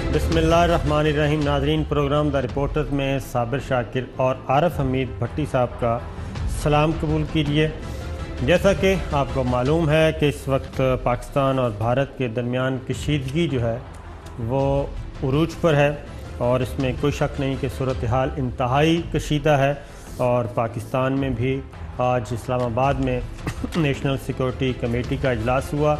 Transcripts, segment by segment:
बिस्मिल्लाहिर्रहमानिर्रहीम। नाज़रीन, programme the reporters में साबिर शाकिर और आरिफ हमीद भट्टी साहब का सलाम कबूल कीजिए। जैसा कि आपको मालूम है कि इस वक्त पाकिस्तान और भारत के दरमियान कशीदगी जो है वो उरूज पर है और इसमें कोई शक नहीं कि सूरत हाल इंतहाई कशीदा है। और पाकिस्तान में भी आज इस्लामाबाद में नेशनल सिक्योरिटी कमेटी का इजलास हुआ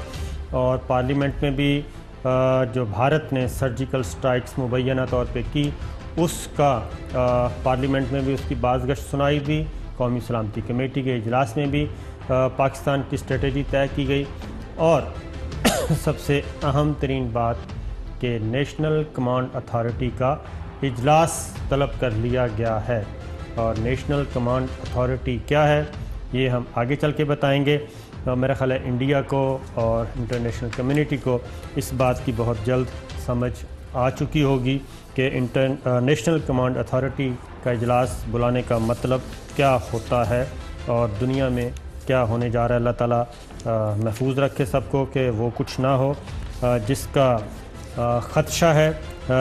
और पार्लियामेंट में भी जो भारत ने सर्जिकल स्ट्राइक्स मुबैना तौर पे की उसका पार्लियामेंट में भी उसकी बाज़गश्त सुनाई दी। कौमी सलामती कमेटी के इजलास में भी पाकिस्तान की स्ट्रेटजी तय की गई और सबसे अहम तरीन बात कि नेशनल कमांड अथॉरिटी का इजलास तलब कर लिया गया है। और नेशनल कमांड अथॉरिटी क्या है ये हम आगे चल के बताएंगे। तो मेरा ख़्याल है इंडिया को और इंटरनेशनल कम्युनिटी को इस बात की बहुत जल्द समझ आ चुकी होगी कि नेशनल कमांड अथॉरिटी का इजलास बुलाने का मतलब क्या होता है और दुनिया में क्या होने जा रहा है। अल्लाह ताला महफूज रखे सबको कि वो कुछ ना हो जिसका ख़दशा है।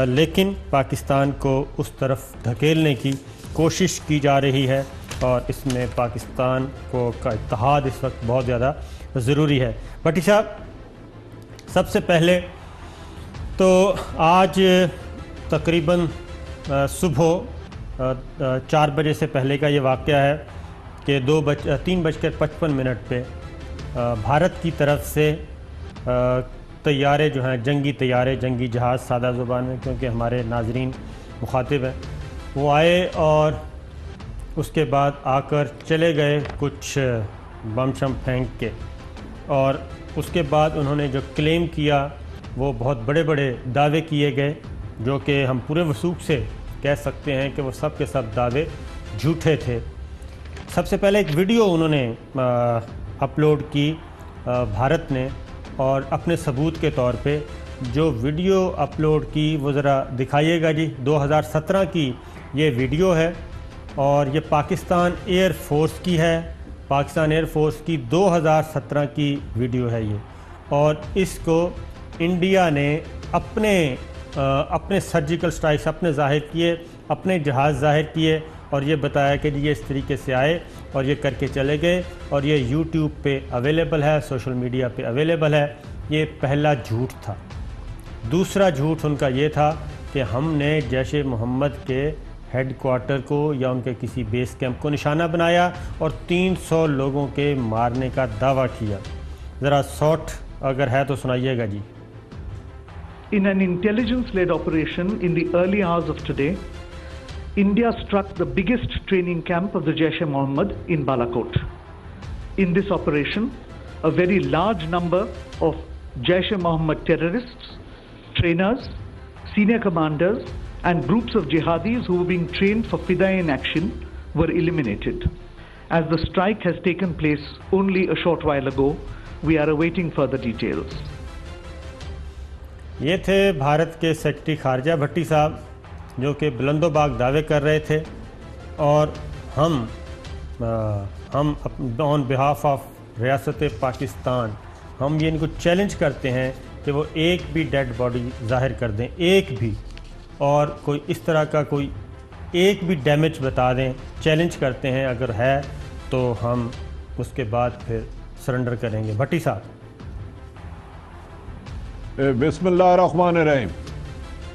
लेकिन पाकिस्तान को उस तरफ धकेलने की कोशिश की जा रही है और इसमें पाकिस्तान को का इत्तेहाद इस वक्त बहुत ज़्यादा ज़रूरी है। भट्टी साहब, सबसे पहले तो आज तकरीबन सुबह 4 बजे से पहले का ये वाक़या है कि 3:55 पे भारत की तरफ से तैयारे जो हैं जंगी जहाज़ सादा ज़ुबान में, क्योंकि हमारे नाजरीन मुखातिब हैं, वो आए और उसके बाद आकर चले गए कुछ बम शम फेंक के। और उसके बाद उन्होंने जो क्लेम किया वो बहुत बड़े बड़े दावे किए गए जो कि हम पूरे वसूख से कह सकते हैं कि वो सब के सब दावे झूठे थे। सबसे पहले एक वीडियो उन्होंने अपलोड की भारत ने और अपने सबूत के तौर पे जो वीडियो अपलोड की वो ज़रा दिखाइएगा जी। 2017 की ये वीडियो है और ये पाकिस्तान एयर फोर्स की है। पाकिस्तान एयर फोर्स की 2017 की वीडियो है ये। और इसको इंडिया ने अपने सर्जिकल स्ट्राइक्स अपने ज़ाहिर किए, अपने जहाज़ ज़ाहिर किए और ये बताया कि ये इस तरीके से आए और ये करके चले गए और ये यूट्यूब पे अवेलेबल है, सोशल मीडिया पे अवेलेबल है। ये पहला झूठ था। दूसरा झूठ उनका ये था कि हमने जैश ए मोहम्मद के हेडक्वार्टर को या उनके किसी बेस कैंप को निशाना बनाया और 300 लोगों के मारने का दावा किया। ज़रा शॉर्ट अगर है तो सुनाइएगा जी। In an intelligence-led operation in the early hours of today, India struck the biggest training camp of the Jaish-e-Mohammed in Balakot. In this operation, a very large number of Jaish-e-Mohammed terrorists, trainers, senior commanders and groups of jihadis who were being trained for Fidaiin action were eliminated. As the strike has taken place only a short while ago, we are awaiting further details. ये थे भारत के secretary खारजा भट्टी साहब जो कि बुलंदोबाग दावे कर रहे थे और हम ऑन बिहाफ ऑफ रियासत पाकिस्तान हम ये इनको चैलेंज करते हैं कि वो एक भी डेड बॉडी ज़ाहिर कर दें, एक भी, और कोई इस तरह का कोई एक भी डैमेज बता दें। चैलेंज करते हैं, अगर है तो हम उसके बाद फिर सरेंडर करेंगे। भट्टी साहब। बिस्मिल्लाहिर्रहमानिर्रहीम।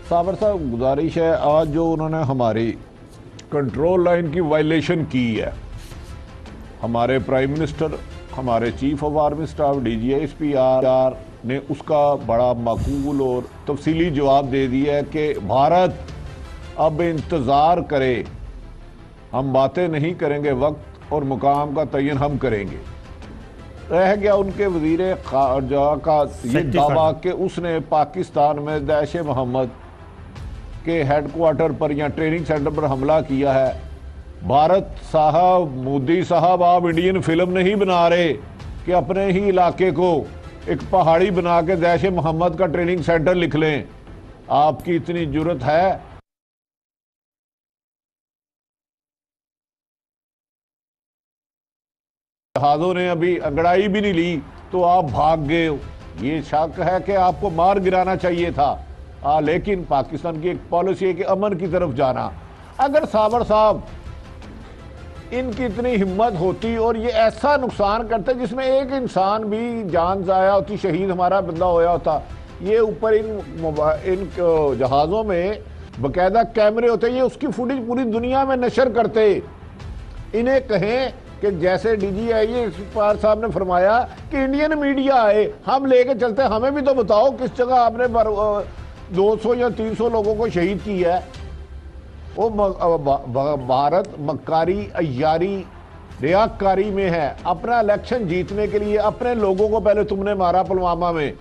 साबर साहब, गुजारिश है, आज जो उन्होंने हमारी कंट्रोल लाइन की वायलेशन की है, हमारे प्राइम मिनिस्टर, हमारे chief of army staff DGSP ने उसका बड़ा माकूल और तफसीली जवाब दे दिया है कि भारत अब इंतज़ार करे, हम बातें नहीं करेंगे, वक्त और मुकाम का तयन हम करेंगे। रह गया उनके वज़ीर ख़ारजा का ये दावा कि उसने पाकिस्तान में जैश ए मोहम्मद के हेडक्वार्टर पर या ट्रेनिंग सेंटर पर हमला किया है। भारत साहब, मोदी साहब, आप इंडियन फिल्म नहीं बना रहे कि अपने ही इलाके को एक पहाड़ी बना के जैश ए मोहम्मद का ट्रेनिंग सेंटर लिख लें। आपकी इतनी जुर्रत है? जहाज़ों ने अभी अंगड़ाई भी नहीं ली तो आप भाग गए हो। ये शक है कि आपको मार गिराना चाहिए था। लेकिन पाकिस्तान की एक पॉलिसी है कि अमन की तरफ जाना। अगर साबर साहब इनकी इतनी हिम्मत होती और ये ऐसा नुकसान करते जिसमें एक इंसान भी जान जाया होती, शहीद हमारा बंदा होया होता, ये ऊपर इन जहाज़ों में बाकायदा कैमरे होते, ये उसकी फुटेज पूरी दुनिया में नशर करते। इन्हें कहें कि जैसे DGI पार साहब ने फरमाया कि इंडियन मीडिया आए, हम लेके चलते, हमें भी तो बताओ किस जगह आपने 200 या 300 लोगों को शहीद किया है। वो भारत मक्कारी, अय्यारी, रियाकारी में है। अपना इलेक्शन जीतने के लिए अपने लोगों को पहले तुमने मारा पुलवामा में।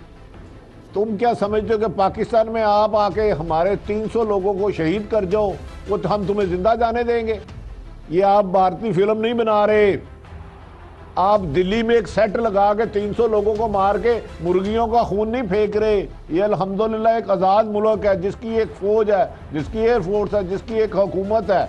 तुम क्या समझते हो कि पाकिस्तान में आप आके हमारे 300 लोगों को शहीद कर जाओ, वो तो हम तुम्हें जिंदा जाने देंगे? ये आप भारतीय फिल्म नहीं बना रहे। आप दिल्ली में एक सेट लगा के 300 लोगों को मार के मुर्गियों का खून नहीं फेंक रहे। ये अल्हम्दुलिल्लाह एक आज़ाद मुल्क है, जिसकी एक फौज है, जिसकी एयरफोर्स है, जिसकी एक हुकूमत है।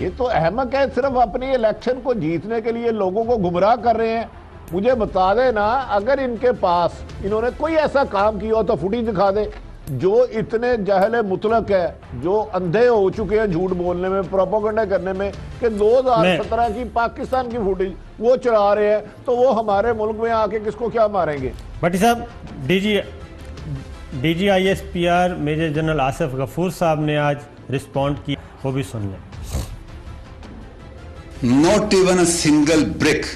ये तो अहमक है, सिर्फ अपनी इलेक्शन को जीतने के लिए लोगों को गुमराह कर रहे हैं। मुझे बता देना, अगर इनके पास इन्होंने कोई ऐसा काम किया हो तो फुटेज दिखा दे। जो इतने जहले मुतलक है, जो अंधे हो चुके हैं झूठ बोलने में, प्रोपेगेंडा करने में, कि 2017 की पाकिस्तान की फुटेज वो चला रहे हैं, तो वो हमारे मुल्क में आके किसको क्या मारेंगे? भट्टी साहब, DGISPR major general Asif Ghafoor साहब ने आज रिस्पॉन्ड किया, वो भी सुन लें। Not even a single brick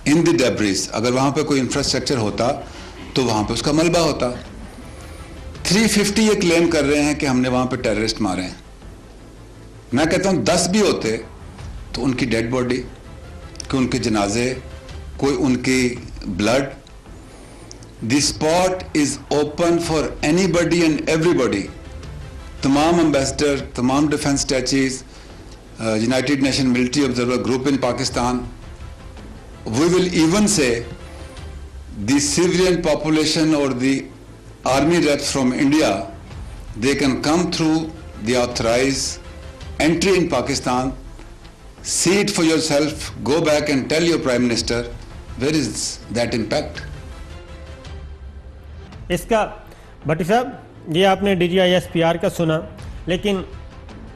in the debris. अगर वहां पे कोई इंफ्रास्ट्रक्चर होता तो वहां पे उसका मलबा होता। 350 ये क्लेम कर रहे हैं कि हमने वहां पे टेररिस्ट मारे हैं। मैं कहता हूं 10 भी होते तो उनकी डेड बॉडी, कि उनके जनाजे, कोई उनकी blood, the spot is open for anybody and everybody. तमाम एम्बेसडर, तमाम defence attaches, United Nation military observer group in Pakistan, we will even say the civilian population or the army reps from India, they can come through the authorized entry in Pakistan, see it for yourself, go back and tell your Prime Minister, where is that impact? इसका भट्टी साहब, ये आपने DGISPR का सुना, लेकिन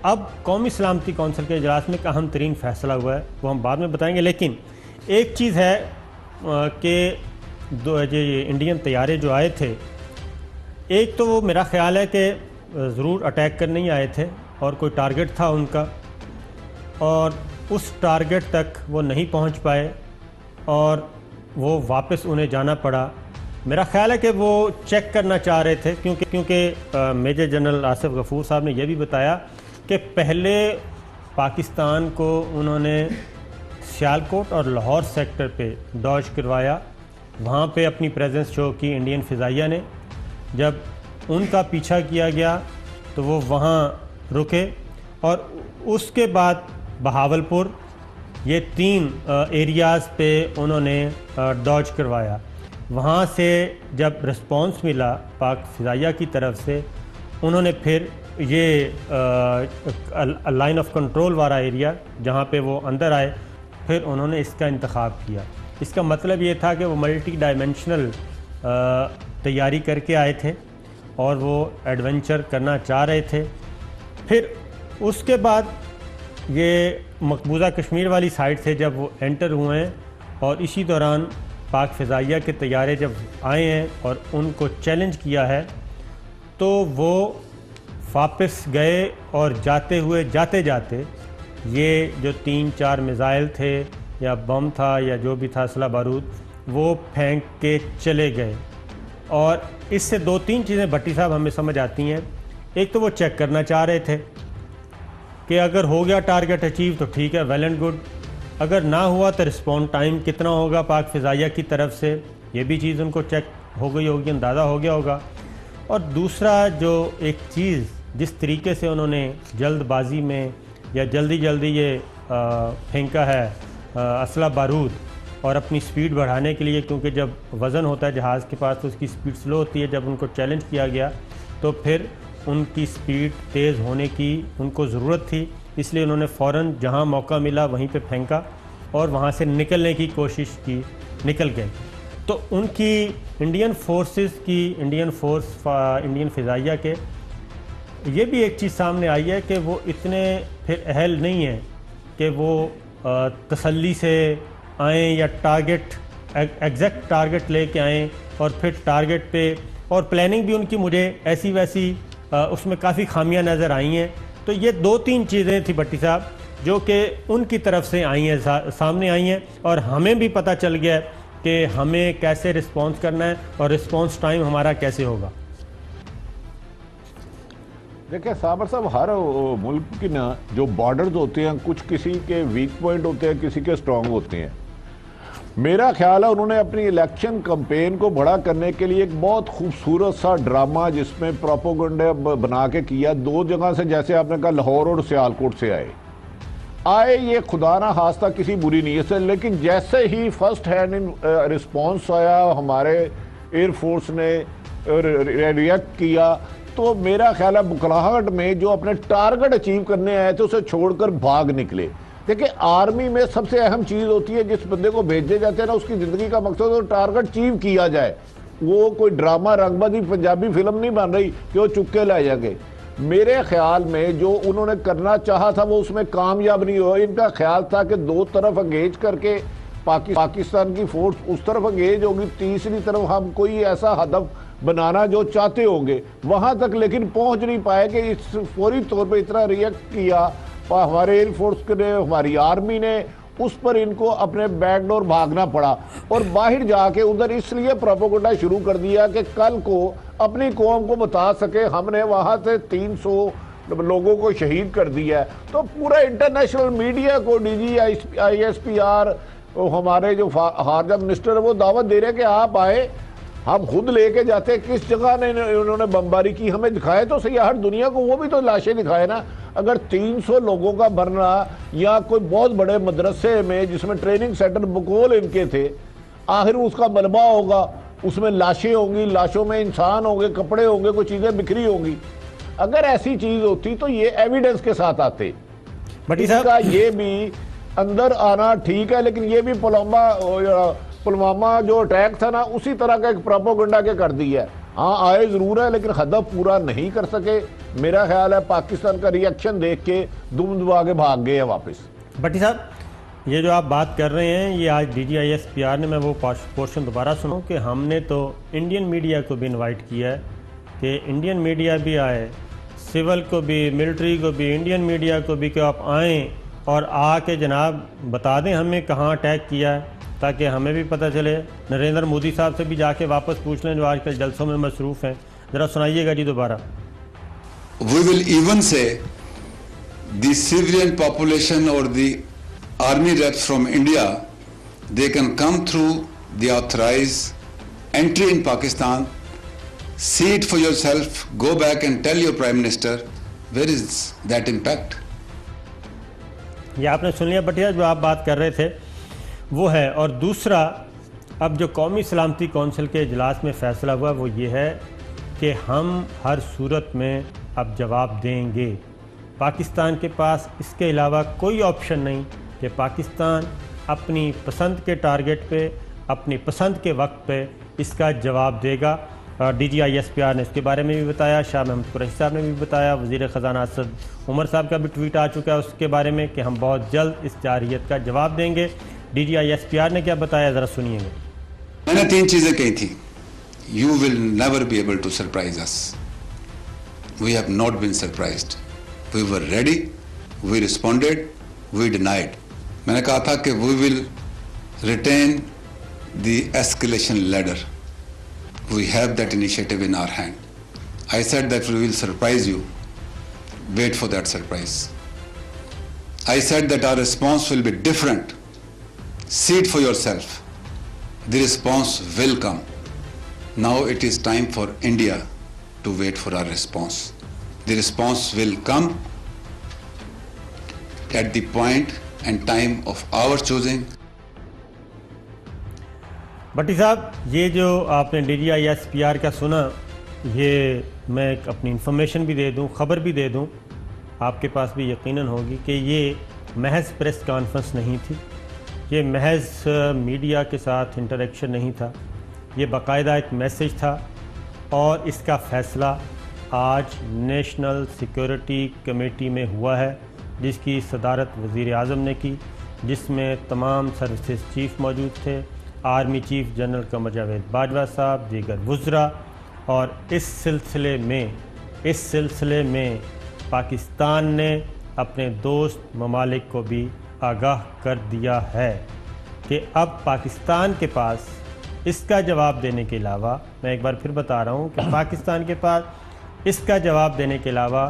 अब कौमी सलामती कौंसिल के इजलास में एक अहम तरीन फैसला हुआ है, वो हम बाद में बताएंगे। लेकिन एक चीज़ है कि ये इंडियन तैयारे जो आए थे, एक तो वो मेरा ख्याल है कि ज़रूर अटैक करने ही आए थे और कोई टारगेट था उनका, और उस टारगेट तक वो नहीं पहुंच पाए और वो वापस उन्हें जाना पड़ा। मेरा ख्याल है कि वो चेक करना चाह रहे थे, क्योंकि मेजर जनरल आसिफ गफूर साहब ने यह भी बताया कि पहले पाकिस्तान को उन्होंने सियालकोट और लाहौर सेक्टर पे डॉज करवाया, वहाँ पे अपनी प्रेजेंस शो की इंडियन फ़िज़ाइया ने। जब उनका पीछा किया गया तो वो वहाँ रुके, और उसके बाद बहावलपुर, ये 3 एरियाज़ पे उन्होंने डॉज करवाया। वहाँ से जब रिस्पॉन्स मिला पाक फ़िज़ाइया की तरफ से, उन्होंने फिर ये लाइन ऑफ कंट्रोल वाला एरिया जहाँ पे वो अंदर आए, फिर उन्होंने इसका इंतखाब किया। इसका मतलब ये था कि वो मल्टी डायमेंशनल तैयारी करके आए थे और वो एडवेंचर करना चाह रहे थे। फिर उसके बाद ये मकबूजा कश्मीर वाली साइड से जब वो एंटर हुए हैं, और इसी दौरान पाक फ़िज़ाइया के तैयारे जब आए हैं और उनको चैलेंज किया है, तो वो वापस गए और जाते जाते ये जो 3-4 मिज़ाइल थे या बम था या जो भी था असला बारूद, वो फेंक के चले गए। और इससे 2-3 चीज़ें भट्टी साहब हमें समझ आती हैं। एक तो वो चेक करना चाह रहे थे कि अगर हो गया टारगेट अचीव तो ठीक है, वेल एंड गुड। अगर ना हुआ तो रिस्पॉन्ड टाइम कितना होगा पाक फ़िज़ाइया की तरफ से, ये भी चीज़ उनको चेक हो गई होगी, अंदाज़ा हो गया होगा। और दूसरा जो एक चीज़, जिस तरीके से उन्होंने जल्दबाजी में या जल्दी ये फेंका है असला बारूद, और अपनी स्पीड बढ़ाने के लिए, क्योंकि जब वज़न होता है जहाज़ के पास तो उसकी स्पीड स्लो होती है, जब उनको चैलेंज किया गया तो फिर उनकी स्पीड तेज़ होने की उनको ज़रूरत थी, इसलिए उन्होंने फ़ौरन जहां मौका मिला वहीं पे फेंका और वहां से निकलने की कोशिश की, निकल गए। तो उनकी इंडियन फ़िज़ाइया के ये भी एक चीज़ सामने आई है कि वो इतने फिर अहल नहीं है कि वो तसल्ली से आएँ या एग्जैक्ट टारगेट लेके आएँ और फिर टारगेट पे, और प्लानिंग भी उनकी मुझे ऐसी वैसी उसमें काफ़ी खामियां नज़र आई हैं। तो ये 2-3 चीज़ें थी भट्टी साहब जो कि उनकी तरफ से आई हैं, सामने आई हैं, और हमें भी पता चल गया है कि हमें कैसे रिस्पॉन्स करना है और रिस्पॉन्स टाइम हमारा कैसे होगा। देखिए साबर साहब, हर मुल्क की ना जो बॉर्डर्स होते हैं, कुछ किसी के वीक पॉइंट होते हैं, किसी के स्ट्रांग होते हैं। मेरा ख्याल है उन्होंने अपनी इलेक्शन कैंपेन को बड़ा करने के लिए एक बहुत खूबसूरत सा ड्रामा जिसमें प्रोपेगेंडा बना के किया। 2 जगह से, जैसे आपने कहा लाहौर और सियालकोट से आए ये खुदा ना खास्ता किसी बुरी नीयत से, लेकिन जैसे ही फर्स्ट हैंड रिस्पॉन्स आया, हमारे एयरफोर्स ने रिएक्ट किया, तो मेरा ख्याल है बुखलाहट में जो अपने टारगेट अचीव करने आए थे उसे छोड़कर भाग निकले। देखिए आर्मी में सबसे अहम चीज़ होती है, जिस बंदे को भेजे जाते हैं ना, उसकी ज़िंदगी का मकसद तो टारगेट अचीव किया जाए। वो कोई ड्रामा रंगबाजी पंजाबी फिल्म नहीं बन रही कि वो चुपके ला जाएंगे। मेरे ख्याल में जो उन्होंने करना चाहा था वो उसमें कामयाब नहीं हुआ। इनका ख्याल था कि 2 तरफ अंगेज करके पाकिस्तान की फोर्स उस तरफ अंगेज होगी, तीसरी तरफ हम कोई ऐसा हदफ बनाना जो चाहते होंगे वहाँ तक, लेकिन पहुँच नहीं पाए कि इस फौरी तौर पर इतना रिएक्ट किया हमारे एयरफोर्स ने, हमारी आर्मी ने, उस पर इनको अपने बैकडोर भागना पड़ा और बाहर जाके उधर इसलिए प्रोपेगेंडा शुरू कर दिया कि कल को अपनी कौम को बता सके हमने वहाँ से 300 लोगों को शहीद कर दिया है। तो पूरा इंटरनेशनल मीडिया को DGISPR हमारे जो खारजा मिनिस्टर है वो दावत दे रहे हैं कि आप आए, हम खुद लेके जाते। किस जगह ने उन्होंने बमबारी की हमें दिखाए तो सही, हर दुनिया को वो भी तो लाशें दिखाए ना। अगर 300 लोगों का मरना या कोई बहुत बड़े मदरसे में जिसमें ट्रेनिंग सेंटर बकौल इनके थे, आखिर उसका मलबा होगा, उसमें लाशें होंगी, लाशों में इंसान होंगे, कपड़े होंगे, कोई चीज़ें बिखरी होंगी। अगर ऐसी चीज़ होती तो ये एविडेंस के साथ आते। बट इसका ये भी अंदर आना ठीक है, लेकिन ये भी पुलवामा जो अटैक था ना, उसी तरह का एक प्रोपेगेंडा के कर दिया है। हाँ आए ज़रूर है, लेकिन हदफ पूरा नहीं कर सके। मेरा ख्याल है पाकिस्तान का रिएक्शन देख के दुम दुबा के भाग गए हैं वापस। भट्टी साहब, ये जो आप बात कर रहे हैं, ये आज DGISPR ने, मैं वो पोर्शन दोबारा सुनाऊं कि हमने तो इंडियन मीडिया को भी इनवाइट किया है कि इंडियन मीडिया भी आए, सिविल को भी, मिलिट्री को भी, इंडियन मीडिया को भी, कि आप आएँ और आके जनाब बता दें हमें कहाँ अटैक किया है, ताकि हमें भी पता चले। नरेंद्र मोदी साहब से भी जाके वापस पूछ लें जो आजकल जलसों में मसरूफ़ हैं। ज़रा सुनाइएगा जी दोबारा। We will even say the civilian population or the army reps from India, they can come through the authorized entry in Pakistan, see it for yourself, go back and tell your Prime Minister, where is that impact? ये आपने सुन लिया भट्टिया, जो आप बात कर रहे थे वो है। और दूसरा, अब जो कौमी सलामती कौंसिल के इजलास में फ़ैसला हुआ वो ये है कि हम हर सूरत में अब जवाब देंगे। पाकिस्तान के पास इसके अलावा कोई ऑप्शन नहीं कि पाकिस्तान अपनी पसंद के टारगेट पे, अपनी पसंद के वक्त पे इसका जवाब देगा। DGISPR ने इसके बारे में भी बताया, शाह महमूद कुरैशी साहब ने भी बताया, वज़ीर ख़जाना असद उमर साहब का भी ट्वीट आ चुका है उसके बारे में कि हम बहुत जल्द इस जारहियत का जवाब देंगे। DGISPR ने क्या बताया, ज़रा सुनिएगा। मैंने 3 चीज़ें कही थी। You will never be able to surprise us. We have not been surprised. We were ready, we responded, we denied. मैंने कहा था कि we will retain the escalation ladder. We have that initiative in our hand. I said that we will surprise you. Wait for that surprise. I said that our response will be different. See it for yourself. The response will come. Now it is time for India to wait for our response. The response will come at the point and time of our choosing. भट्टी साहब, ये जो आपने DGISPR का सुना, ये मैं अपनी information भी दे दूं, ख़बर भी दे दूं, आपके पास भी यकीनन होगी कि ये महज प्रेस कॉन्फ्रेंस नहीं थी, ये महज मीडिया के साथ इंटरेक्शन नहीं था। ये बाकायदा एक मैसेज था और इसका फ़ैसला आज नेशनल सिक्योरिटी कमेटी में हुआ है, जिसकी सदारत वज़ीर आज़म ने की, जिसमें तमाम सर्विसेज चीफ मौजूद थे, army chief general Qamar Javed Bajwa साहब, दीगर वुज़रा। और इस सिलसिले में पाकिस्तान ने अपने दोस्त ममालिक को भी आगाह कर दिया है कि अब पाकिस्तान के पास इसका जवाब देने के अलावा, मैं एक बार फिर बता रहा हूँ कि पाकिस्तान के पास इसका जवाब देने के अलावा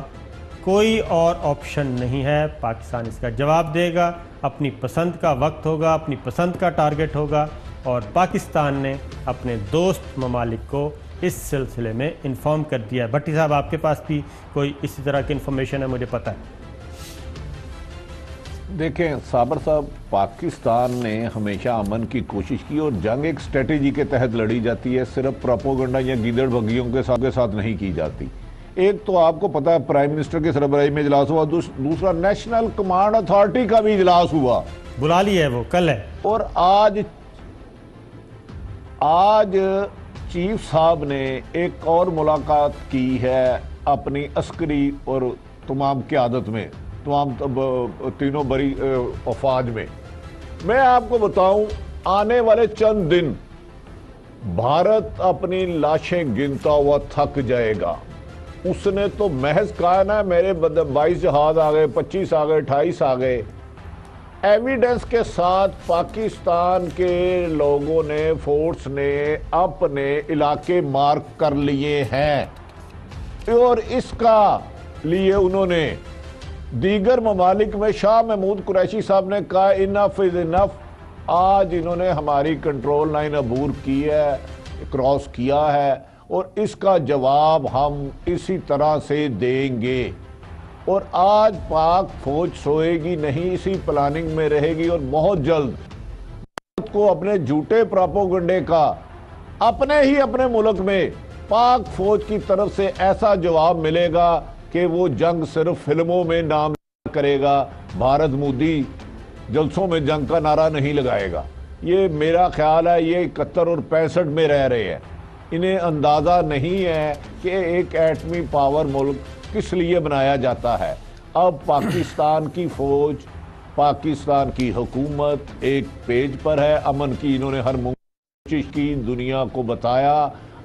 कोई और ऑप्शन नहीं है। पाकिस्तान इसका जवाब देगा, अपनी पसंद का वक्त होगा, अपनी पसंद का टारगेट होगा, और पाकिस्तान ने अपने दोस्त ममालिक को इस सिलसिले में इन्फॉर्म कर दिया है। भट्टी साहब, आपके पास भी कोई इसी तरह की इन्फॉर्मेशन है? मुझे पता है। देखें साबर साहब, पाकिस्तान ने हमेशा अमन की कोशिश की और जंग एक स्ट्रेटेजी के तहत लड़ी जाती है, सिर्फ प्रोपोगंडा या गीदड़ भगियों के साथ नहीं की जाती। एक तो आपको पता है प्राइम मिनिस्टर के सरबराही में इजलास हुआ, दूसरा नेशनल कमांड अथॉरिटी का भी इजलास हुआ, बुला लिया है, वो कल है। और आज चीफ साहब ने एक और मुलाकात की है अपनी अस्करी और तमाम क़यादत में, तमाम तीनों बड़ी अफवाज में। मैं आपको बताऊं, आने वाले चंद दिन भारत अपनी लाशें गिनता हुआ थक जाएगा। उसने तो महज कहा ना, मेरे 22 जहाज आ गए, 25 आ गए, 28 आ गए। एविडेंस के साथ पाकिस्तान के लोगों ने, फोर्स ने अपने इलाके मार्क कर लिए हैं और इसका लिए उन्होंने दीगर ममालिक में, शाह महमूद कुरैशी साहब ने कहा इनफ इज इनफ। आज इन्होंने हमारी कंट्रोल लाइन अबूर की है, क्रॉस किया है, और इसका जवाब हम इसी तरह से देंगे। और आज पाक फौज सोएगी नहीं, इसी प्लानिंग में रहेगी और बहुत जल्द को अपने झूठे प्रोपोगंडे का अपने मुल्क में पाक फौज की तरफ से ऐसा जवाब मिलेगा कि वो जंग सिर्फ फिल्मों में नाम करेगा, भारत मोदी जलसों में जंग का नारा नहीं लगाएगा। ये मेरा ख्याल है, ये 71 और 65 में रह रहे हैं। इन्हें अंदाज़ा नहीं है कि एक एटमी पावर मुल्क किस लिए बनाया जाता है। अब पाकिस्तान की फौज, पाकिस्तान की हुकूमत एक पेज पर है, अमन की इन्होंने हर कोशिश की, दुनिया को बताया।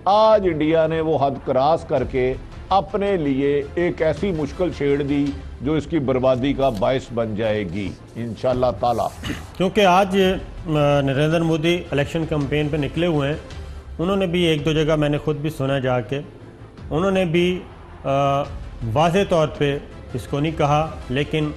आज इंडिया ने वो हद क्रॉस करके अपने लिए एक ऐसी मुश्किल छेड़ दी जो इसकी बर्बादी का बायस बन जाएगी इंशाल्लाह ताला। क्योंकि आज नरेंद्र मोदी इलेक्शन कैंपेन पे निकले हुए हैं, उन्होंने भी एक दो जगह मैंने खुद भी सुना जाके, उन्होंने भी वाज़े तौर पे इसको नहीं कहा, लेकिन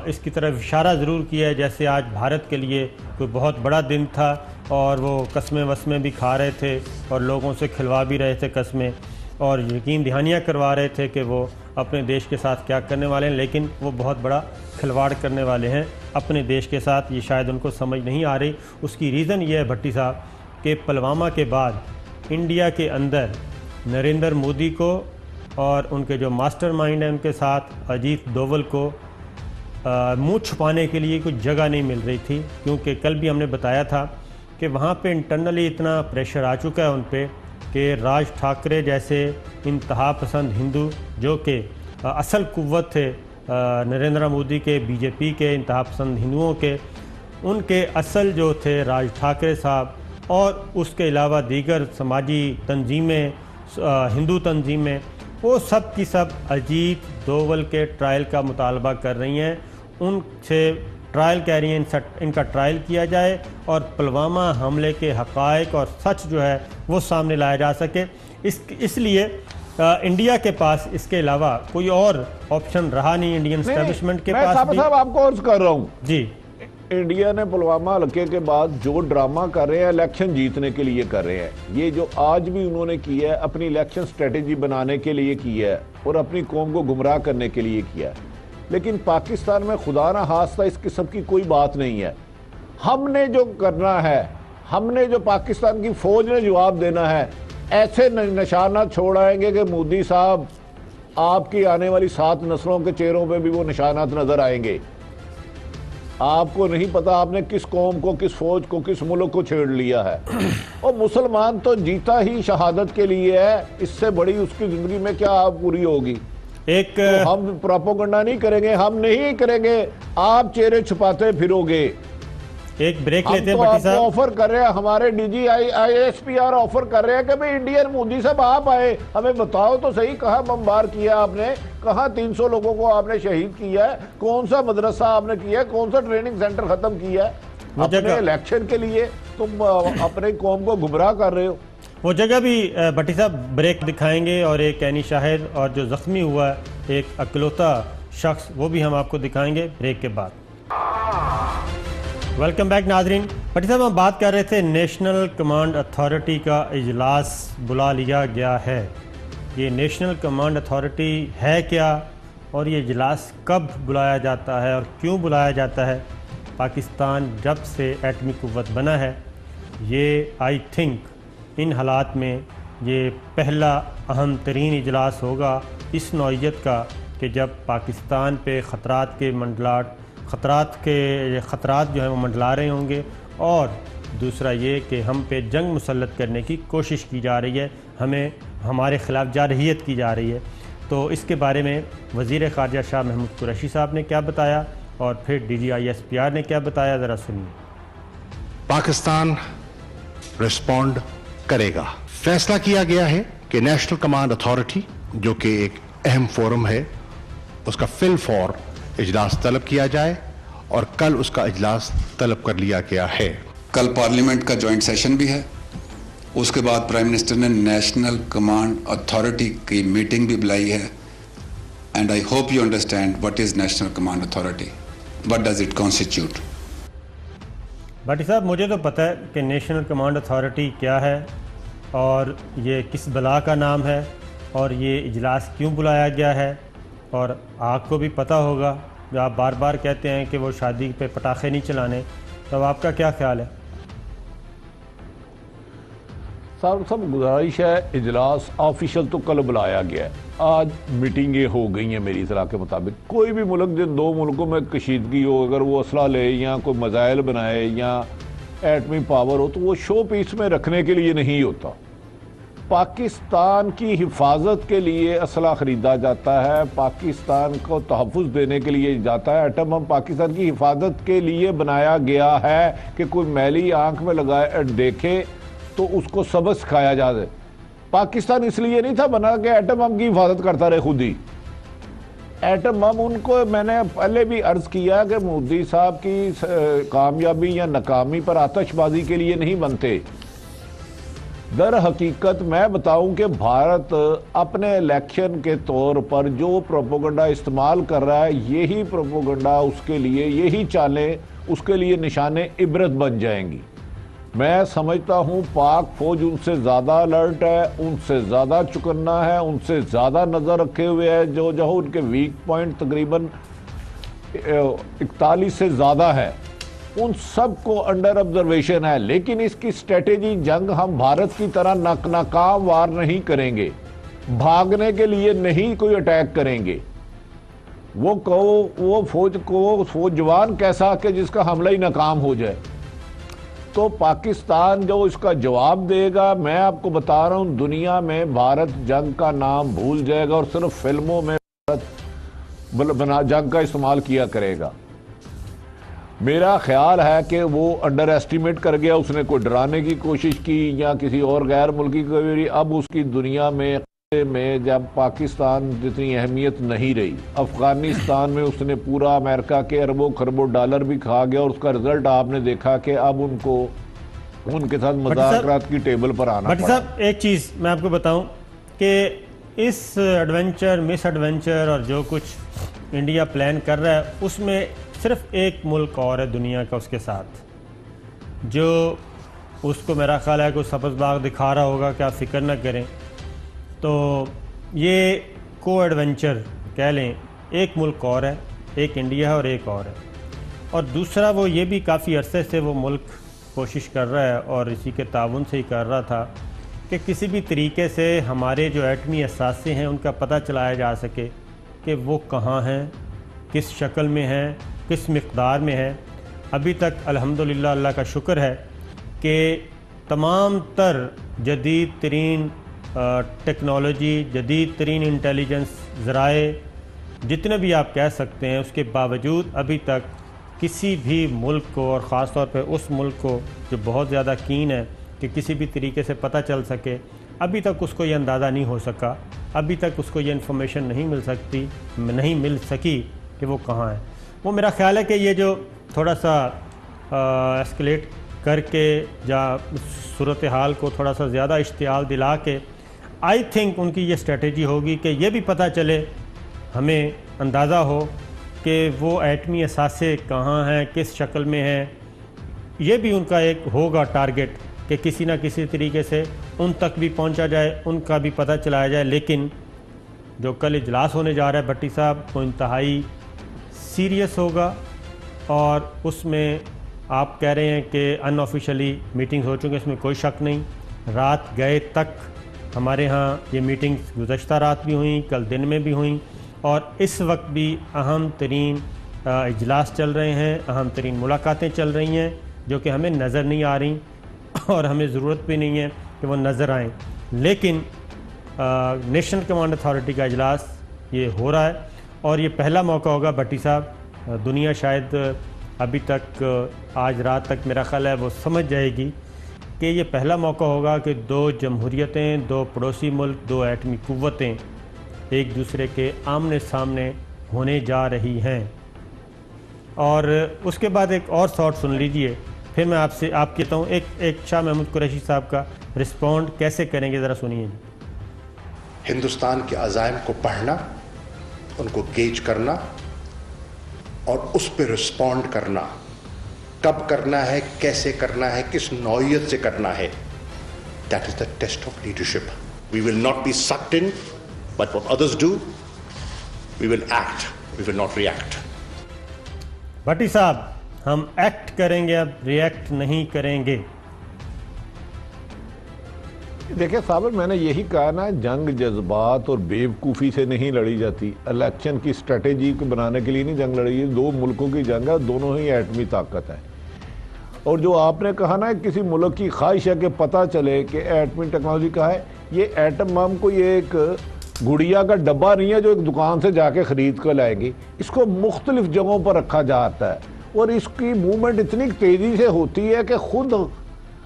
इसकी तरफ इशारा ज़रूर किया है जैसे आज भारत के लिए कोई बहुत बड़ा दिन था और वो कस्में वस्में भी खा रहे थे और लोगों से खिलवा भी रहे थे कस्में, और यकीन दहानियाँ करवा रहे थे कि वो अपने देश के साथ क्या करने वाले हैं, लेकिन वो बहुत बड़ा खिलवाड़ करने वाले हैं अपने देश के साथ। ये शायद उनको समझ नहीं आ रही। उसकी रीज़न ये है भट्टी साहब कि पुलवामा के बाद इंडिया के अंदर नरेंद्र मोदी को और उनके जो मास्टरमाइंड हैं उनके साथ अजीत डोवल को मुँह छुपाने के लिए कुछ जगह नहीं मिल रही थी, क्योंकि कल भी हमने बताया था कि वहाँ पे इंटरनली इतना प्रेशर आ चुका है उन पे कि राज ठाकरे जैसे इंतहा पसंद हिंदू जो कि असल कुव्वत थे नरेंद्र मोदी के, बीजेपी के इंतहा पसंद हिंदुओं के, उनके असल जो थे राज ठाकरे साहब, और उसके अलावा दीगर समाजी तंजीमें, हिंदू तंजीमें, वो सब की सब अजीत डोवल के ट्रायल का मुतालबा कर रही हैं। उनसे ट्रायल कह रही हैं, इनका ट्रायल किया जाए और पुलवामा हमले के हक़ाइक़ और सच जो है वो सामने लाया जा सके। इसलिए इंडिया के पास इसके अलावा कोई और ऑप्शन रहा नहीं इंडियन एस्टेब्लिशमेंट के पास भी। साहब आपको अर्ज कर रहा हूँ जी, इंडिया ने पुलवामा हल्के के बाद जो ड्रामा कर रहे हैं इलेक्शन जीतने के लिए कर रहे हैं, ये जो आज भी उन्होंने किया है अपनी इलेक्शन स्ट्रेटेजी बनाने के लिए किया है और अपनी कौम को गुमराह करने के लिए किया है। लेकिन पाकिस्तान में खुदा ना खास्ता इस किस्म की कोई बात नहीं है। हमने जो करना है, हमने जो पाकिस्तान की फौज ने जवाब देना है, ऐसे निशाना छोड़ाएंगे कि मोदी साहब आपकी आने वाली 7 नस्लों के चेहरों पे भी वो निशानात नजर आएंगे। आपको नहीं पता आपने किस कौम को, किस फौज को, किस मुल्क को छेड़ लिया है। और मुसलमान तो जीता ही शहादत के लिए है, इससे बड़ी उसकी जिंदगी में क्या पूरी होगी। एक तो हम प्रोपेगेंडा नहीं करेंगे, हम नहीं करेंगे, आप चेहरे छुपाते फिरोगे। एक ब्रेक लेते हैं तो भट्टी आपको साहब। ऑफर कर रहे हैं, हमारे डीजी ISPR ऑफर कर रहे हैं कि भाई इंडियन मोदी साहब आप आए, हमें बताओ तो सही कहाँ बमबार किया आपने, कहाँ 300 लोगों को आपने शहीद किया है, कौन सा मदरसा आपने किया है, कौन सा ट्रेनिंग सेंटर खत्म किया है अपने इलेक्शन के लिए। तुम अपने कौम को गुमराह कर रहे हो। वो जगह भी भट्टी साहब ब्रेक दिखाएंगे और एक ऐनी शाहिद और जो ज़ख्मी हुआ है एक अकलौता शख्स, वो भी हम आपको दिखाएंगे ब्रेक के बाद। वेलकम बैक नाजरीन। भट्टी साहब हम बात कर रहे थे नेशनल कमांड अथॉरिटी का इजलास बुला लिया गया है। ये नेशनल कमांड अथॉरिटी है क्या और ये इजलास कब बुलाया जाता है और क्यों बुलाया जाता है? पाकिस्तान जब से एटमी कुव्वत बना है, ये आई थिंक इन हालात में ये पहला अहम तरीन इजलास होगा इस नौइयत का कि जब पाकिस्तान पे ख़तरात जो हैं वो मंडला रहे होंगे, और दूसरा ये कि हम पे जंग मुसल्लत करने की कोशिश की जा रही है, हमें हमारे ख़िलाफ़ जारहियत की जा रही है। तो इसके बारे में वज़ीर ख़ारजा शाह महमूद कुरैशी साहब ने क्या बताया और फिर DG ISPR ने क्या बताया, ज़रा सुनिए। पाकिस्तान रिस्पॉन्ड करेगा। फैसला किया गया है कि नेशनल कमांड अथॉरिटी जो कि एक अहम फोरम है, उसका फिल फॉर इजलास तलब किया जाए और कल उसका इजलास तलब कर लिया गया है। कल पार्लियामेंट का जॉइंट सेशन भी है। उसके बाद प्राइम मिनिस्टर ने नेशनल कमांड अथॉरिटी की मीटिंग भी बुलाई है। And I hope you understand what is national command authority, what does it constitute. Bhatti साहब, मुझे तो पता है कि नेशनल कमांड अथॉरिटी क्या है और ये किस बला का नाम है और ये इजलास क्यों बुलाया गया है, और आपको भी पता होगा जो आप बार बार कहते हैं कि वो शादी पे पटाखे नहीं चलाने, तो अब आपका क्या ख्याल है? सब गुजारिश है, इजलास ऑफिशियल तो कल बुलाया गया है, आज मीटिंगें हो गई हैं मेरी इतला के मुताबिक। कोई भी मुल्क जिन दो मुल्कों में कशीदगी हो, अगर वो असला ले या कोई मज़ाइल बनाए या एटमी पावर हो, तो वो शो पीस में रखने के लिए नहीं होता। पाकिस्तान की हिफाजत के लिए असला ख़रीदा जाता है, पाकिस्तान को तहफ़्फ़ुज़ देने के लिए जाता है। एटम बम पाकिस्तान की हिफाजत के लिए बनाया गया है कि कोई मैली आंख में लगाए देखे तो उसको सबक सिखाया जाए। पाकिस्तान इसलिए नहीं था बना कि एटम बम की हिफाजत करता रहे खुद ही। एटम बम उनको, मैंने पहले भी अर्ज़ किया कि मोदी साहब की कामयाबी या नाकामी पर आतशबाजी के लिए नहीं बनते। दर हकीकत मैं बताऊं कि भारत अपने इलेक्शन के तौर पर जो प्रोपेगेंडा इस्तेमाल कर रहा है, यही प्रोपेगेंडा उसके लिए, यही चालें उसके लिए निशाने इबरत बन जाएंगी। मैं समझता हूं पाक फौज उनसे ज़्यादा अलर्ट है, उनसे ज़्यादा चुकन्ना है, उनसे ज़्यादा नज़र रखे हुए है। जो जो उनके वीक पॉइंट तकरीबन 41 से ज़्यादा है, उन सब को अंडर ऑब्जर्वेशन है। लेकिन इसकी स्ट्रेटेजी जंग हम भारत की तरह नाकाम वार नहीं करेंगे, भागने के लिए नहीं कोई अटैक करेंगे। वो फौज जवान कैसा कि जिसका हमला ही नाकाम हो जाए। तो पाकिस्तान जो इसका जवाब देगा, मैं आपको बता रहा हूं, दुनिया में भारत जंग का नाम भूल जाएगा और सिर्फ फिल्मों में भारत जंग का इस्तेमाल किया करेगा। मेरा ख्याल है कि वो अंडर एस्टिमेट कर गया, उसने कोई डराने की कोशिश की या किसी और गैर मुल्की को। अब उसकी दुनिया में जब पाकिस्तान जितनी अहमियत नहीं रही, अफगानिस्तान में उसने पूरा अमेरिका के अरबों खरबों डॉलर भी खा गया और उसका रिजल्ट आपने देखा कि अब उनको उनके साथ मुज़ाकरात की टेबल पर आना पड़ा। साहब, एक चीज़ मैं आपको बताऊं कि इस एडवेंचर मिस एडवेंचर और जो कुछ इंडिया प्लान कर रहा है, उसमें सिर्फ एक मुल्क और है दुनिया का उसके साथ, जो उसको मेरा ख्याल है कोई सब्ज़ बाग दिखा रहा होगा कि आप फिक्र न करें। तो ये को एडवेंचर कह लें, एक मुल्क और है, एक इंडिया है और एक और है। और दूसरा वो ये भी काफ़ी अरसे से वो मुल्क कोशिश कर रहा है और इसी के ताउन से ही कर रहा था कि किसी भी तरीके से हमारे जो एटमी असासे हैं उनका पता चलाया जा सके कि वो कहाँ हैं, किस शक्ल में हैं, किस मिक़दार में है। अभी तक अल्हम्दुलिल्लाह अल्लाह का शुक्र है कि तमाम तर जदीद तरीन टेक्नोलॉजी, जदीद तरीन इंटेलिजेंस ज़राए जितने भी आप कह सकते हैं, उसके बावजूद अभी तक किसी भी मुल्क को, और ख़ास तौर पे उस मुल्क को जो बहुत ज़्यादा कीन है कि किसी भी तरीके से पता चल सके, अभी तक उसको ये अंदाज़ा नहीं हो सका, अभी तक उसको ये इन्फॉर्मेशन नहीं मिल सकी कि वो कहाँ है। वो मेरा ख़्याल है कि ये जो थोड़ा सा एस्केलेट करके या सूरत हाल को थोड़ा सा ज़्यादा इश्तियाल दिला के, आई थिंक उनकी ये स्ट्रेटजी होगी कि ये भी पता चले, हमें अंदाज़ा हो कि वो एटमी असासे कहाँ हैं, किस शक्ल में हैं। ये भी उनका एक होगा टारगेट कि किसी ना किसी तरीके से उन तक भी पहुंचा जाए, उनका भी पता चलाया जाए। लेकिन जो कल इजलास होने जा रहा है भट्टी साहब, वो इंतहाई सीरियस होगा और उसमें आप कह रहे हैं कि अनऑफिशियली मीटिंग्स हो चुकी हैं, इसमें कोई शक नहीं। रात गए तक हमारे यहाँ ये मीटिंग्स गुज़श्ता रात भी हुई, कल दिन में भी हुई, और इस वक्त भी अहम तरीन इजलास चल रहे हैं, अहम तरीन मुलाकातें चल रही हैं जो कि हमें नज़र नहीं आ रही और हमें ज़रूरत भी नहीं है कि वो नज़र आएँ। लेकिन नेशनल कमांड अथॉरिटी का इजलास ये हो रहा है और ये पहला मौका होगा भट्टी साहब, दुनिया शायद अभी तक आज रात तक मेरा ख्याल है वो समझ जाएगी कि ये पहला मौका होगा कि दो जमहूरियतें, दो पड़ोसी मुल्क, दो एटमी कुव्वतें एक दूसरे के आमने सामने होने जा रही हैं। और उसके बाद एक और शॉट सुन लीजिए, फिर मैं आप कहता हूँ एक शाह महमूद कुरैशी साहब का रिस्पॉन्ड कैसे करेंगे, ज़रा सुनिए। हिंदुस्तान के अज़ाइम को पढ़ना, उनको गेज करना और उस पर रिस्पॉन्ड करना, कब करना है, कैसे करना है, किस नौइयत से करना है, that is the test of leadership. We will not be sucked in, but what others do we will act, we will not react. Bhatti साहब, हम एक्ट करेंगे, अब रिएक्ट नहीं करेंगे। देखिए साबर, मैंने यही कहा ना, जंग जज्बात और बेवकूफ़ी से नहीं लड़ी जाती। इलेक्शन की स्ट्रेटेजी को बनाने के लिए नहीं जंग लड़ी है, दो मुल्कों की जंग है, दोनों ही एटमी ताकत है। और जो आपने कहा ना किसी मुल्क की ख्वाहिश है कि पता चले कि एटमी टेक्नोलॉजी का है, ये एटम बम को ये एक गुड़िया का डब्बा नहीं है जो एक दुकान से जाके ख़रीद कर लाएंगे। इसको मुख्तलिफ जगहों पर रखा जाता है और इसकी मूवमेंट इतनी तेज़ी से होती है कि खुद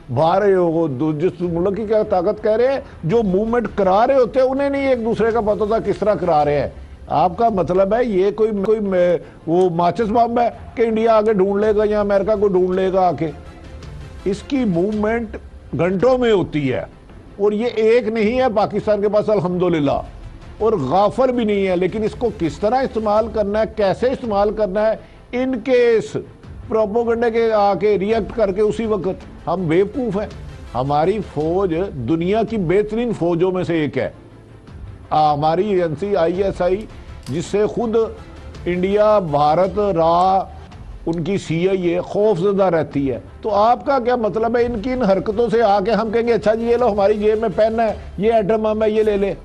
बाहर हो, जिस मुल्क की क्या ताकत कह रहे हैं, जो मूवमेंट करा रहे होते हैं उन्हें नहीं एक दूसरे का पता था किस तरह करा रहे हैं। आपका मतलब है ये कोई वो माचिस बम है कि इंडिया आगे ढूंढ लेगा या अमेरिका को ढूंढ लेगा आके। इसकी मूवमेंट घंटों में होती है और ये एक नहीं है पाकिस्तान के पास अल्हम्दुलिल्लाह, और गाफर भी नहीं है। लेकिन इसको किस तरह इस्तेमाल करना है, कैसे इस्तेमाल करना है, इनके इस प्रोपोगंडे के आके रिएक्ट करके उसी वक्त हम बेवकूफ़ हैं। हमारी फौज दुनिया की बेहतरीन फौजों में से एक है। हमारी एजेंसी ISI, जिससे खुद इंडिया, भारत, उनकी CIA खौफजदा रहती है। तो आपका क्या मतलब है इनकी इन हरकतों से आके हम कहेंगे अच्छा जी ये लो हमारी जेब में पेन है, ये एटम बम है, ये ले ले।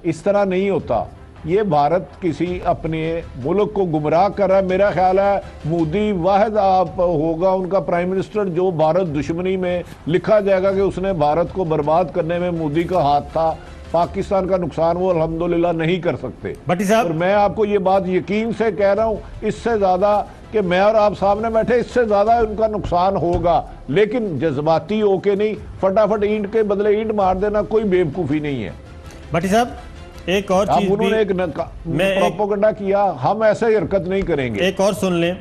इस तरह नहीं होता। ये भारत किसी अपने मुल्क को गुमराह कर रहा है। मेरा ख्याल है मोदी वाहिद आप होगा उनका प्राइम मिनिस्टर जो भारत दुश्मनी में लिखा जाएगा कि उसने भारत को बर्बाद करने में मोदी का हाथ था। पाकिस्तान का नुकसान वो अल्हम्दुलिल्लाह नहीं कर सकते। भट्टी साहब, और मैं आपको ये बात यकीन से कह रहा हूँ, इससे ज़्यादा कि मैं और आप सामने बैठे, इससे ज़्यादा उनका नुकसान होगा। लेकिन जज्बाती होके नहीं, फटाफट ईंट के बदले ईंट मार देना कोई बेवकूफ़ी नहीं है। भट्टी साहब, एक और चीज उन्होंने एक प्रोपेगेंडा किया, हम ऐसे हरकत नहीं करेंगे। एक और सुन लें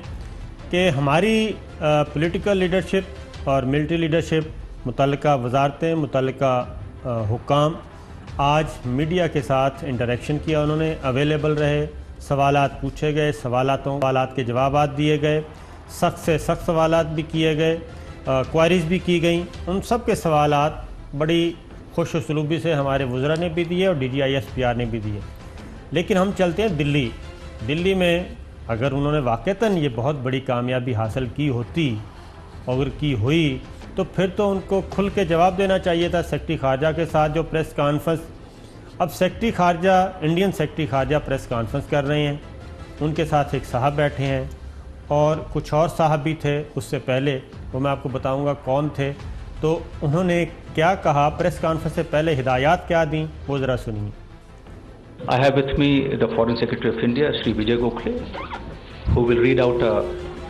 कि हमारी पॉलिटिकल लीडरशिप और मिलिट्री लीडरशिप, मुतल्लिका वजारतें, मुतल्लिका हुक्काम आज मीडिया के साथ इंटरेक्शन किया, उन्होंने अवेलेबल रहे, सवालात पूछे गए, सवालात के जवाबात दिए गए, सख्त से सख्त सवालात भी किए गए, क्वारीज भी की गई। उन सब के सवालात बड़ी खुश उसलूबी से हमारे वज़रा ने भी दिए और DGI-SPR ने भी दिए। लेकिन हम चलते हैं दिल्ली में अगर उन्होंने वाक़तन ये बहुत बड़ी कामयाबी हासिल की होती और की हुई तो फिर तो उनको खुल के जवाब देना चाहिए था सेक्रेटरी ख़ारजा के साथ जो प्रेस कॉन्फ्रेंस। अब सेक्रेटरी ख़ारजा, इंडियन सेक्रेटरी ख़ारजा प्रेस कॉन्फ्रेंस कर रहे हैं, उनके साथ एक साहब बैठे हैं, और कुछ और साहब भी थे उससे पहले, वो मैं आपको बताऊंगा कौन थे। तो उन्होंने क्या कहा, प्रेस कॉन्फ्रेंस से पहले हिदायत क्या दी, वो ज़रा सुनिए। I have with me the Foreign Secretary of India, Shri Vijay Gokhale, who will read out a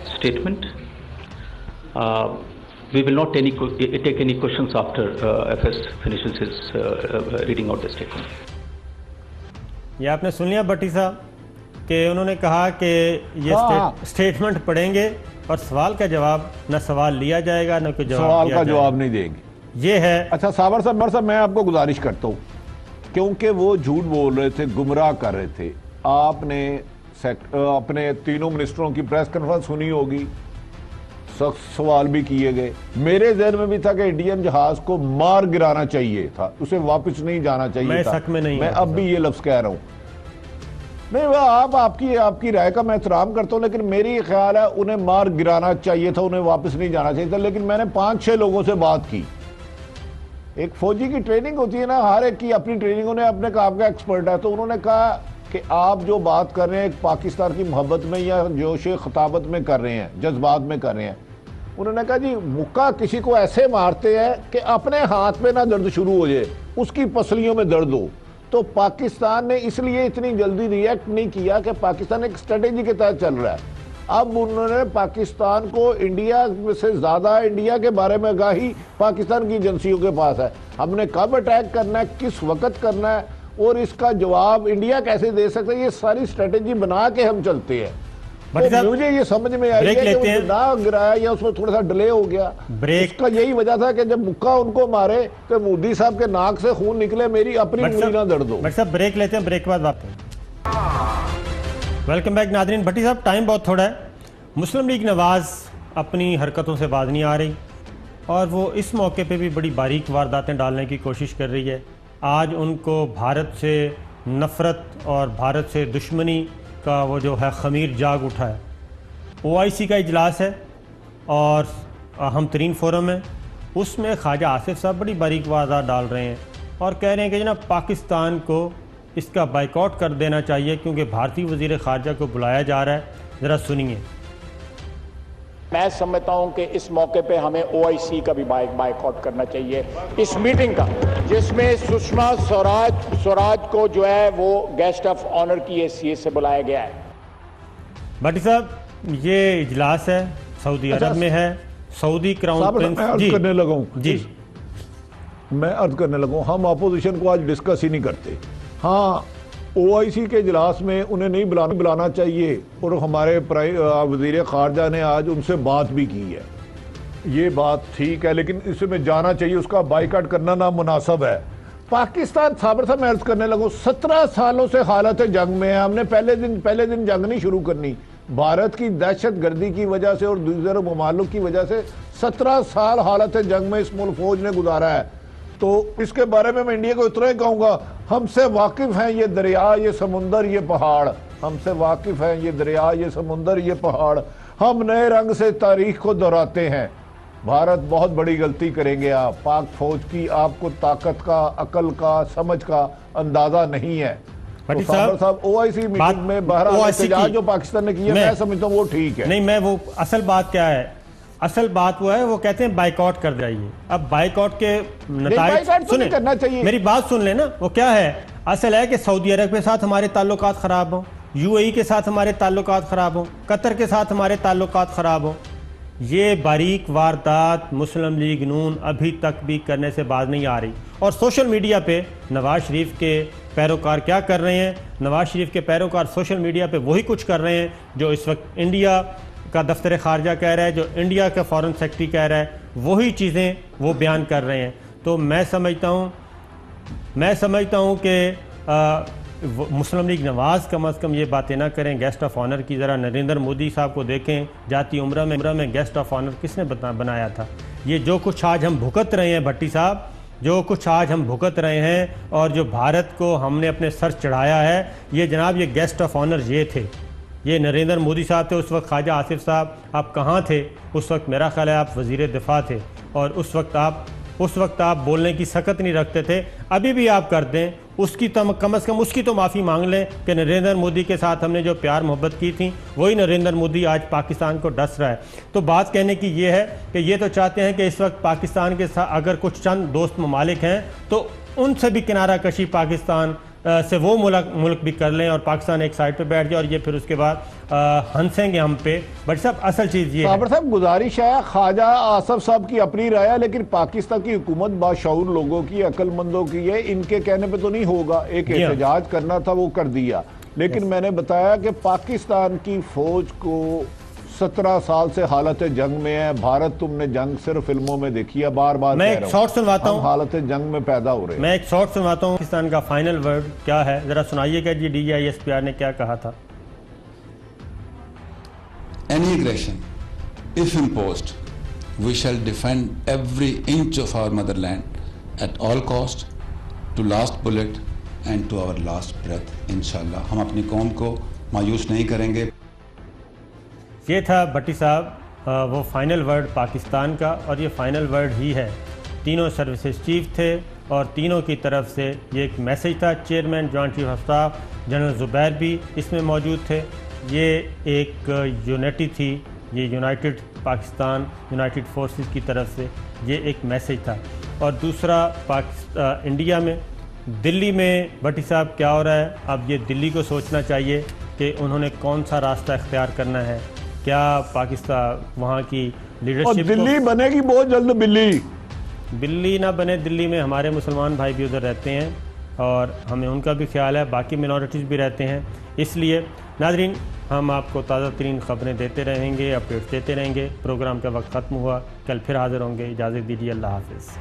statement. We will not take any questions after FS finishes his reading out the statement. ये आपने सुन लिया भट्टी साहब कि उन्होंने कहा कि ये statement पढ़ेंगे और सवाल का जवाब, न सवाल लिया जाएगा न कोई सवाल का जवाब नहीं देंगे। ये है। अच्छा साबर साहब मैं आपको गुजारिश करता हूँ, क्योंकि वो झूठ बोल रहे थे, गुमराह कर रहे थे। आपने अपने तीनों मिनिस्टरों की प्रेस कॉन्फ्रेंस सुनी होगी, सख्त सवाल भी किए गए। मेरे ज़हन में भी था कि इंडियन जहाज को मार गिराना चाहिए था, उसे वापस नहीं जाना चाहिए था। मैं अब भी ये लफ्ज़ कह रहा हूँ। नहीं आप आपकी राय का मैं एहतराम करता हूँ, लेकिन मेरी ख्याल है उन्हें मार गिराना चाहिए था, उन्हें वापस नहीं जाना चाहिए था। लेकिन मैंने 5-6 लोगों से बात की। एक फौजी की ट्रेनिंग होती है ना, हर एक की अपनी ट्रेनिंग, उन्हें अपने काम का एक्सपर्ट है। तो उन्होंने कहा कि आप जो बात कर रहे हैं पाकिस्तान की मोहब्बत में या जोश खताबत में कर रहे हैं, जज्बात में कर रहे हैं। उन्होंने कहा जी मुक्का किसी को ऐसे मारते हैं कि अपने हाथ में ना दर्द शुरू हो जाए, उसकी पसलियों में दर्द हो। तो पाकिस्तान ने इसलिए इतनी जल्दी रिएक्ट नहीं किया कि पाकिस्तान एक स्ट्रेटेजी के तहत चल रहा है। अब उन्होंने पाकिस्तान को इंडिया से ज़्यादा इंडिया के बारे में आगाही पाकिस्तान की एजेंसियों के पास है। हमने कब अटैक करना है, किस वक्त करना है और इसका जवाब इंडिया कैसे दे सकता है, ये सारी स्ट्रेटेजी बना के हम चलते हैं। तो मुझे ये समझ में आई है कि वो ना गिराया या उसमें थोड़ा सा डिले हो गया। इसका यही वजह था कि जब मुक्का उनको मारे तो मोदी साहब के नाक से खून निकले, मेरी अपनी उंगली ना दर्द हो। ब्रेक लेते हैं, ब्रेक के बाद बात करें। वेलकम बैक नाज़रीन। भट्टी साहब टाइम बहुत थोड़ा है। मुस्लिम लीग नवाज़ अपनी हरकतों से बाज नहीं आ रही और वो इस मौके पे भी बड़ी बारीक वारदातें डालने की कोशिश कर रही है। आज उनको भारत से नफ़रत और भारत से दुश्मनी का वो जो है ख़मीर जाग उठा है। OIC का इजलास है और अहम तरीन फोरम है, उसमें ख्वाजा आसिफ साहब बड़ी बारीक वारदात डाल रहे हैं और कह रहे हैं कि जनाब पाकिस्तान को इसका बाइकआउट कर देना चाहिए क्योंकि भारतीय वज़ीर ख़ारजा को बुलाया जा रहा है। ज़रा सुनिए। मैं समझता हूं कि इस मौके पे हमें OIC का भी बाइकआउट करना चाहिए, इस मीटिंग का, जिसमें सुषमा स्वराज को जो है वो गेस्ट ऑफ ऑनर की हैसियत से बुलाया गया है। भट्टी साहब ये इजलास है, सऊदी अरब में है, सऊदी क्राउन प्रिंस करने लगा हूं जी, मैं अर्ज करने लगा हूं, हम अपोजिशन को आज डिस्कस ही नहीं करते। हाँ OIC के इजलास में उन्हें नहीं बुलाना चाहिए और हमारे वज़ीर ख़ारजा ने आज उनसे बात भी की है, ये बात ठीक है, लेकिन इसमें जाना चाहिए, उसका बाइकआउट करना नामुनासिब है। पाकिस्तान साबर साहब मैं अर्ज करने लगूँ 17 सालों से हालत जंग में है। हमने पहले दिन जंग नहीं शुरू करनी, भारत की दहशत गर्दी की वजह से और दूसरे ममालिक की वजह से 17 साल हालत जंग में इस मुल्क फौज ने गुजारा है। तो इसके बारे में मैं इंडिया को इतना ही कहूँगा, हमसे वाकिफ़ हैं ये दरिया, ये समुंदर, ये पहाड़, हमसे वाकिफ़ हैं ये दरिया, ये समुंदर, ये पहाड़। हम नए रंग से तारीख को दोहराते हैं। भारत बहुत बड़ी गलती करेंगे आप, पाक फौज की आपको ताकत का, अकल का, समझ का अंदाज़ा नहीं है। तो साहब OIC मीटिंग में बहरहाल जो पाकिस्तान ने किया मैं समझता हूँ वो ठीक है। नहीं, मैं वो असल बात क्या है, असल बात वो है, वो कहते हैं बाइकआउट कर जाइए। अब बाइकआउट के नताइज सुने, करना चाहिए, मेरी बात सुन लेना। वो क्या है, असल है कि सऊदी अरब के साथ हमारे ताल्लुकात ख़राब हों, UAE के साथ हमारे ताल्लुकात ख़राब हों, कतर के साथ हमारे ताल्लुकात ख़राब हों। ये बारीक वारदात मुस्लिम लीग नून अभी तक भी करने से बाज नहीं आ रही। और सोशल मीडिया पे नवाज शरीफ के पैरोकार क्या कर रहे हैं, नवाज शरीफ के पैरोकार सोशल मीडिया पे वही कुछ कर रहे हैं जो इस वक्त इंडिया का दफ्तर खारजा कह रहा है, जो इंडिया का फॉरेन सेक्रेटरी कह रहा है, वही चीज़ें वो बयान कर रहे हैं। तो मैं समझता हूँ कि मुस्लिम लीग नवाज़ कम अज़ कम ये बातें ना करें। गेस्ट ऑफ ऑनर की ज़रा नरेंद्र मोदी साहब को देखें, जाती उम्र में गेस्ट ऑफ ऑनर किसने बनाया था। ये जो कुछ आज हम भुगत रहे हैं भट्टी साहब, जो कुछ आज हम भुगत रहे हैं और जो भारत को हमने अपने सर चढ़ाया है, ये जनाब ये गेस्ट ऑफ ऑनर ये थे, ये नरेंद्र मोदी साहब थे। उस वक्त ख्वाजा आसिफ साहब आप कहाँ थे? उस वक्त मेरा ख्याल है आप वज़ीर दिफा थे और उस वक्त आप बोलने की सकत नहीं रखते थे। अभी भी आप कर दें, उसकी कम से कम उसकी तो माफ़ी मांग लें कि नरेंद्र मोदी के साथ हमने जो प्यार मोहब्बत की थी वही नरेंद्र मोदी आज पाकिस्तान को डस रहा है। तो बात कहने की ये है कि ये तो चाहते हैं कि इस वक्त पाकिस्तान के साथ अगर कुछ चंद दोस्त ममालिक हैं तो उनसे भी किनारा कशी पाकिस्तान से वो मुल्क भी कर लें और पाकिस्तान एक साइड पे बैठ जाए और ये फिर उसके बाद हंसेंगे हम पे। बट साहब असल चीज़ ये साबर साहब गुजारिश है, ख्वाजा आसफ साहब की अपनी राय है, लेकिन पाकिस्तान की हुकूमत बाशऊर लोगों की, अक्लमंदों की है, इनके कहने पे तो नहीं होगा। एक एहतजाज करना था वो कर दिया, लेकिन मैंने बताया कि पाकिस्तान की फौज को 17 साल से हालत जंग में है। भारत तुमने जंग सिर्फ फिल्मों में देखी है, बार बार मैं एक शॉर्ट सुनवाता हूँ, हालत जंग में पैदा हो रहे हैं। मैं एक शॉर्ट सुनवाता हूँ, पाकिस्तान का फाइनल वर्ड क्या है जरा सुनाइएगा जी। DGISPR ने क्या कहा था? Any aggression, if imposed, we shall defend every inch of our motherland at all cost, to last bullet and to our last breath, इंशाल्लाह। हम अपनी कौम को मायूस नहीं करेंगे। ये था भट्टी साहब वो फाइनल वर्ड पाकिस्तान का, और ये फाइनल वर्ड ही है। तीनों सर्विसेज चीफ थे और तीनों की तरफ से ये एक मैसेज था। Chairman joint chief of staff general Zubair भी इसमें मौजूद थे। ये एक यूनिटी थी, ये यूनाइटेड पाकिस्तान, यूनाइटेड फोर्सेस की तरफ से ये एक मैसेज था। और दूसरा इंडिया में, दिल्ली में भट्टी साहब क्या हो रहा है, अब ये दिल्ली को सोचना चाहिए कि उन्होंने कौन सा रास्ता इख्तियार करना है। क्या पाकिस्तान वहाँ की लीडरशिप, दिल्ली बनेगी बहुत जल्द, बिल्ली ना बने। दिल्ली में हमारे मुसलमान भाई भी उधर रहते हैं और हमें उनका भी ख्याल है, बाकी मिनॉरिटीज़ भी रहते हैं। इसलिए नाज़रीन हम आपको ताज़ा तरीन ख़बरें देते रहेंगे, अपडेट्स देते रहेंगे। प्रोग्राम का वक्त ख़त्म हुआ, कल फिर हाज़िर होंगे। इजाज़त दीजिए, अल्लाह हाफ़िज़।